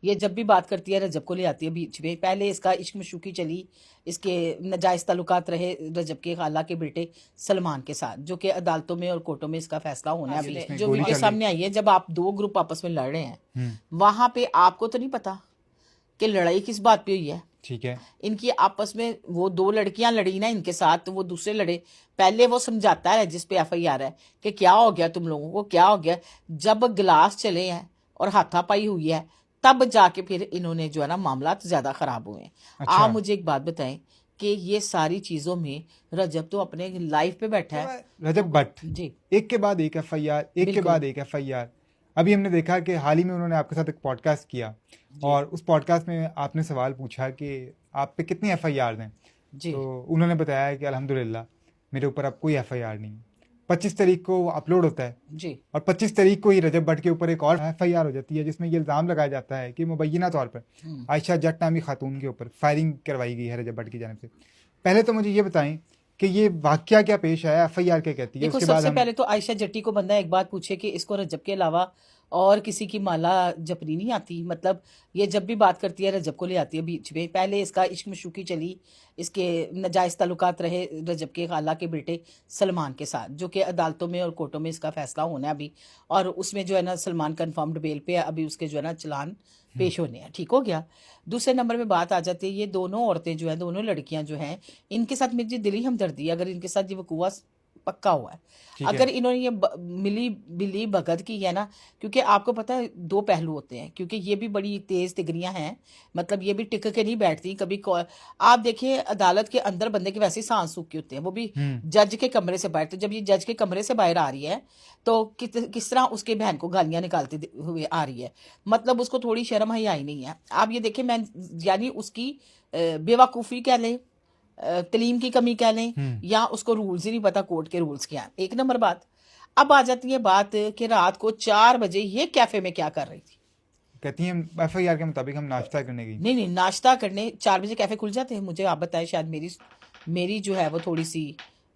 ये जब भी बात करती है रजब को ले आती है बीच में। पहले इसका इश्क मशूकी चली, इसके नाजायज ताल्लुकात रहे रजब के खाला के बेटे सलमान के साथ, जो कि अदालतों में और कोर्टों में इसका फैसला होना है। अभी जो वीडियो सामने आई है, जब आप दो ग्रुप आपस में लड़ रहे हैं, वहां पे आपको तो नहीं पता कि लड़ाई किस बात पे हुई है। ठीक है, इनकी आपस में वो दो लड़कियां लड़ी ना इनके साथ, तो वो दूसरे लड़े। पहले वो समझाता है जिस पे एफआईआर है कि क्या हो गया तुम लोगों को, क्या हो गया। जब गिलास चले हैं और हाथापाई हुई है, तब जाके फिर इन्होंने जो है ना मामला ज्यादा खराब हुए हैं। अच्छा। आप मुझे एक बात बताएं कि ये सारी चीजों में रजब तो अपने लाइफ पे बैठा है। रजब भट्ट जी एक के बाद एक एफआईआर, एक के बिल्कुल। बाद एक एफआईआर। अभी हमने देखा कि हाल ही में उन्होंने आपके साथ एक पॉडकास्ट किया और उस पॉडकास्ट में आपने सवाल पूछा कि आप पे कितनी एफआईआर हैं, जी तो उन्होंने बताया कि अल्हम्दुलिल्लाह मेरे ऊपर अब कोई एफआईआर नहीं है। 25 तारीख को वो अपलोड होता है जी और 25 तारीख को ही रजब भट्ट के ऊपर एक और एफआईआर हो जाती है, जिसमें ये इल्ज़ाम लगाया जाता है कि मुबैना तौर पर आयशा जट नामी खातून के ऊपर फायरिंग करवाई गई है रजब भट्ट की जानिब से। पहले तो मुझे ये बताएं कि ये वाकया क्या पेश आया, एफआईआर क्या कहती है, देखो उसके बाद सबसे हम। पहले तो आयशा जट्टी को बंदा एक बात पूछे कि इसको रजब के अलावा और किसी की माला जपनी नहीं आती। मतलब ये जब भी बात करती है रजब को ले आती है बीच में। पहले इसका इश्क मशूकी चली, इसके नाजायज ताल्लुकात रहे रजब के खाला के बेटे सलमान के साथ, जो कि अदालतों में और कोर्टों में इसका फैसला होना है अभी। और उसमें जो है ना सलमान कन्फर्म्ड बेल पे है, अभी उसके जो है ना चलान पेश होने हैं। ठीक हो गया। दूसरे नंबर में बात आ जाती है, ये दोनों औरतें जो हैं, दोनों लड़कियां जो हैं, इनके साथ मेरी दिली हमदर्दी है अगर इनके साथ ये वकूआ पक्का हुआ है। अगर इन्होंने ये मिली बिली भगत की है ना, क्योंकि आपको पता है दो पहलू होते हैं, क्योंकि ये भी बड़ी तेज तिगरियां हैं। मतलब ये भी टिक के नहीं बैठती कभी। आप देखिए अदालत के अंदर बंदे के वैसे ही सांस सूखे होते हैं, वो भी जज के कमरे से बाहर। तो जब ये जज के कमरे से बाहर आ रही है तो किस तरह उसके बहन को गालियां निकालते हुए आ रही है। मतलब उसको थोड़ी शर्म हयाई नहीं है। आप ये देखिए, मैं यानी उसकी बेवकूफ़ी कह लें, तलीम की कमी कह लें, या उसको रूल्स ही नहीं पता कोर्ट के रूल्स क्या हैं। एक नंबर बात। अब आ जाती है बात कि रात को 4 बजे ये कैफे में क्या कर रही थी। कहती हैं एफआईआर के मुताबिक हम नाश्ता करने गई। नहीं, नाश्ता करने 4 बजे कैफे खुल जाते हैं। मुझे आप बताएं, शायद मेरी जो है वो थोड़ी सी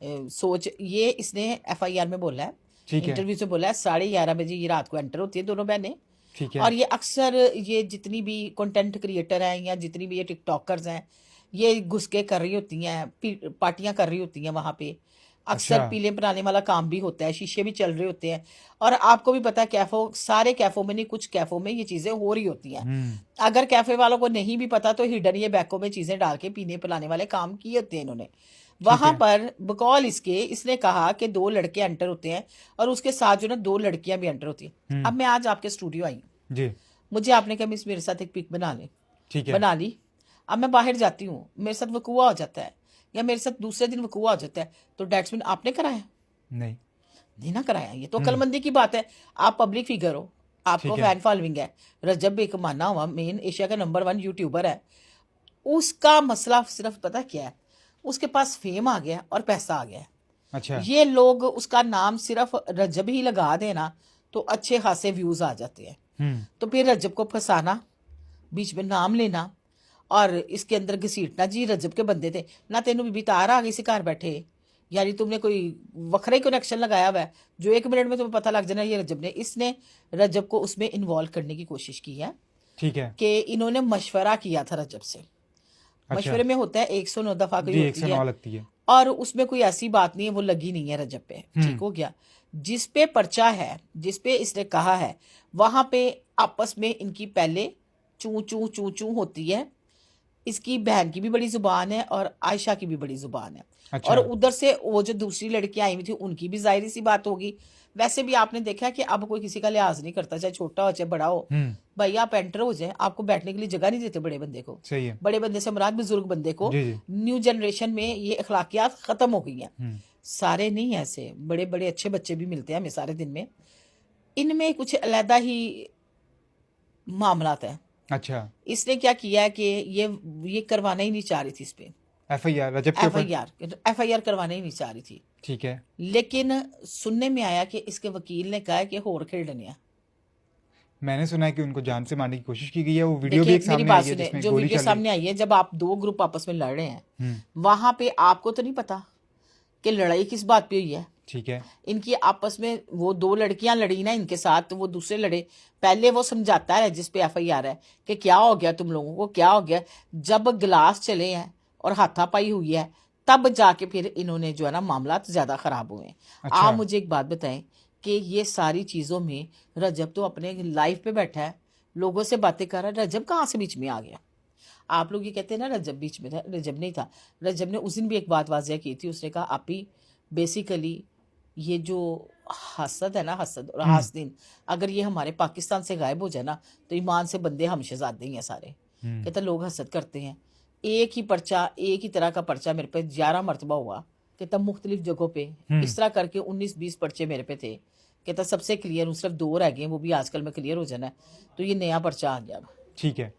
सोच। ये इसने एफआईआर में बोला है, इंटरव्यू से बोला है 11:30 बजे ये रात को एंटर होती है दोनों बहनें। ठीक है। और ये अक्सर ये जितनी भी कंटेंट क्रिएटर हैं या जितनी भी ये टिकटॉकर्स हैं, ये घुसके कर रही होती हैं, पार्टियां कर रही होती हैं वहां पे। अक्सर पीले बनाने वाला काम भी होता है, शीशे भी चल रहे होते हैं। और आपको भी पता है कैफो, सारे कैफों में नहीं, कुछ कैफों में ये चीजें हो रही होती हैं। अगर कैफे वालों को नहीं भी पता तो हिडन ये बैकों में चीजें डाल के पीने पिलाने वाले काम किए होते हैं इन्होंने वहां पर। बकौल इसने कहा कि 2 लड़के एंटर होते हैं और उसके साथ जो ना 2 लड़कियां भी एंटर होती हैं। अब मैं आज आपके स्टूडियो आई जी, मुझे आपने कहा मिस मेरे साथ एक पिक बना ले। ठीक है। बना ली। अब मैं बाहर जाती हूँ, मेरे साथ वकूआ हो जाता है या मेरे साथ दूसरे दिन वकूआ हो जाता है, तो डेट्स मीन आपने कराया नहीं ना कराया। ये तो अक्लमंदी की बात है। आप पब्लिक फिगर हो, आपको फैन फॉलोइंग है। रजब एक माना हुआ मेन एशिया का नंबर 1 यूट्यूबर है। उसका मसला सिर्फ पता क्या है, उसके पास फेम आ गया और पैसा आ गया। अच्छा। ये लोग उसका नाम सिर्फ रजब ही लगा देना तो अच्छे खासे व्यूज आ जाते हैं। तो फिर रजब को फंसाना, बीच में नाम लेना और इसके अंदर घसीटना। जी रजब के बंदे थे ना, तेनों बीबी तार आ गई सी घर बैठे, यानी तुमने कोई वखरा ही कनेक्शन लगाया हुआ है जो 1 मिनट में तुम्हें पता लग जाना ये रजब ने। इसने रजब को उसमें इन्वॉल्व करने की कोशिश की है। ठीक है। कि इन्होंने मशवरा किया था रजब से। मशवरे में होता है 109 दफा कोई होती 109 लगती है और उसमें कोई ऐसी बात नहीं है, वो लगी नहीं है रजब पे। ठीक हो गया। जिस पे पर्चा है, जिस पे इसने कहा है, वहां पे आपस में इनकी पहले चू चू चू चू होती है। इसकी बहन की भी बड़ी जुबान है और आयशा की भी बड़ी जुबान है। अच्छा। और उधर से वो जो दूसरी लड़कियां आई हुई थी उनकी भी जाहिर सी बात होगी। वैसे भी आपने देखा कि अब कोई किसी का लिहाज नहीं करता, चाहे छोटा हो चाहे बड़ा हो। भाई आप एंटर हो जाए, आपको बैठने के लिए जगह नहीं देते बड़े बंदे को। सही है। बड़े बंदे से मुराद बुजुर्ग बंदे को। न्यू जनरेशन में ये अखलाकियात खत्म हो गई हैं। सारे नहीं ऐसे, बड़े बड़े अच्छे बच्चे भी मिलते हैं हमें सारे दिन में। इनमें कुछ अलहदा ही मामलात है। अच्छा। इसने क्या किया है कि ये करवाना ही नहीं चाह रही थी इस पे एफआईआर रजब के ऊपर। एफआईआर करवाना ही नहीं चाह रही थी। ठीक है। लेकिन सुनने में आया कि इसके वकील ने कहा है कि होर खेलने है। मैंने सुना है कि उनको जान से मारने की कोशिश की गई है। वो वीडियो भी एक मेरी सामने बात आई है सुने, जिसमें जो गोली वीडियो चल सामने आई है, जब आप 2 ग्रुप आपस में लड़ रहे हैं, वहां पे आपको तो नहीं पता कि लड़ाई किस बात पे हुई है। ठीक है। इनकी आपस में वो 2 लड़कियां लड़ी ना इनके साथ, तो वो दूसरे लड़े। पहले वो समझाता है जिस पे एफआईआर है कि क्या हो गया तुम लोगों को, क्या हो गया। जब गिलास चले हैं और हाथापाई हुई है, तब जाके फिर इन्होंने जो है ना मामला ज्यादा खराब हुए हैं। अच्छा। आप मुझे एक बात बताएं कि ये सारी चीजों में रजब तो अपने लाइफ पे बैठा है, लोगों से बातें कर रहा है, रजब कहाँ से बीच में आ गया? आप लोग ये कहते हैं ना रजब बीच में था, रजब नहीं था। रजब ने उस दिन भी एक बात वाजिया की थी, उसने कहा आप ही बेसिकली ये जो हसद है ना, हसद और हम्म। हासदीन, अगर ये हमारे पाकिस्तान से गायब हो जाए ना, तो ईमान से बंदे हम शहजादे ही हैं सारे। हम्म। कहता लोग हसद करते हैं। एक ही पर्चा, एक ही तरह का पर्चा मेरे पे 11 मरतबा हुआ। कहता मुख्तलिफ जगहों पे हम्म। इस तरह करके 19-20 पर्चे मेरे पे थे। कहता सबसे क्लियर हूँ, सिर्फ 2 रह गए, वो भी आजकल में क्लियर हो जाना है। तो ये नया पर्चा आ गया। ठीक है।